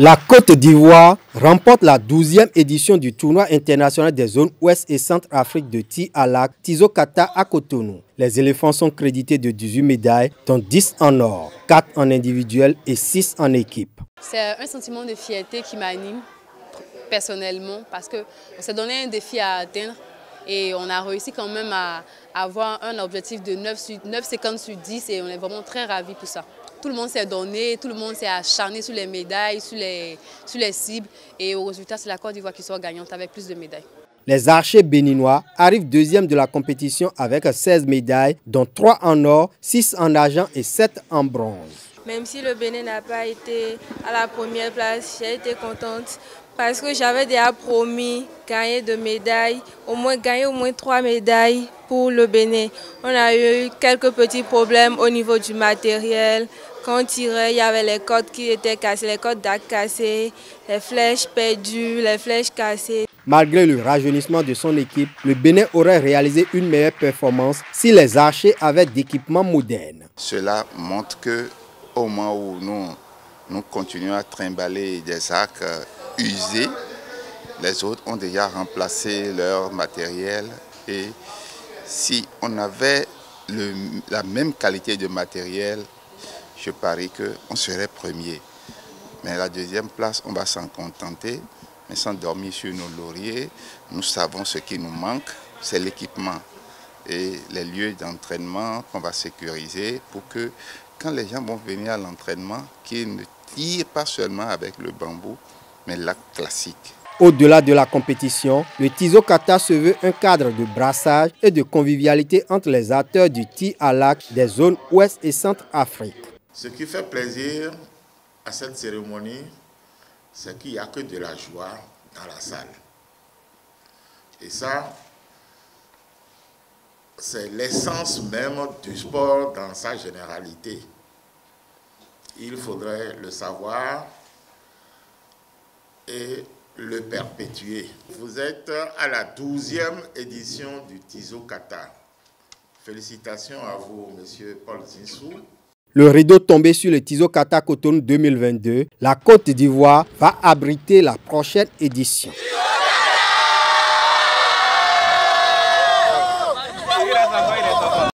La Côte d'Ivoire remporte la 12e édition du tournoi international des zones Ouest et Centrafrique de tir à l'arc Tizo-Kata à Cotonou. Les éléphants sont crédités de 18 médailles, dont 10 en or, 4 en individuel et 6 en équipe. C'est un sentiment de fierté qui m'anime personnellement parce qu'on s'est donné un défi à atteindre et on a réussi quand même à avoir un objectif de 9,50 sur 10 et on est vraiment très ravis pour ça. Tout le monde s'est donné, tout le monde s'est acharné sur les médailles, sur les cibles et au résultat c'est la Côte d'Ivoire qui sort gagnante avec plus de médailles. Les archers béninois arrivent deuxième de la compétition avec 16 médailles, dont 3 en or, 6 en argent et 7 en bronze. Même si le Bénin n'a pas été à la première place, j'ai été contente parce que j'avais déjà promis gagner de médailles, gagner au moins 3 médailles pour le Bénin. On a eu quelques petits problèmes au niveau du matériel. Quand on tirait, il y avait les cordes qui étaient cassées, les cordes d'arc cassées, les flèches perdues, les flèches cassées. Malgré le rajeunissement de son équipe, le Bénin aurait réalisé une meilleure performance si les archers avaient d'équipements modernes. Cela montre que au moment où nous continuons à trimballer des arcs usés, les autres ont déjà remplacé leur matériel et si on avait la même qualité de matériel, je parie qu'on serait premier. Mais la deuxième place, on va s'en contenter, mais sans dormir sur nos lauriers. Nous savons ce qui nous manque, c'est l'équipement et les lieux d'entraînement qu'on va sécuriser pour que quand les gens vont venir à l'entraînement, qu'ils ne tirent pas seulement avec le bambou, mais l'arc classique. Au-delà de la compétition, le Tizo-Kata se veut un cadre de brassage et de convivialité entre les acteurs du tir à l'arc des zones Ouest et Centrafrique. Ce qui fait plaisir à cette cérémonie, c'est qu'il n'y a que de la joie dans la salle. Et ça, c'est l'essence même du sport dans sa généralité. Il faudrait le savoir et le perpétuer. Vous êtes à la 12e édition du Tizo-Kata. Félicitations à vous, monsieur Paul Zinsou. Le rideau tombé sur le Tizo-Kata Cotonou 2022, la Côte d'Ivoire va abriter la prochaine édition.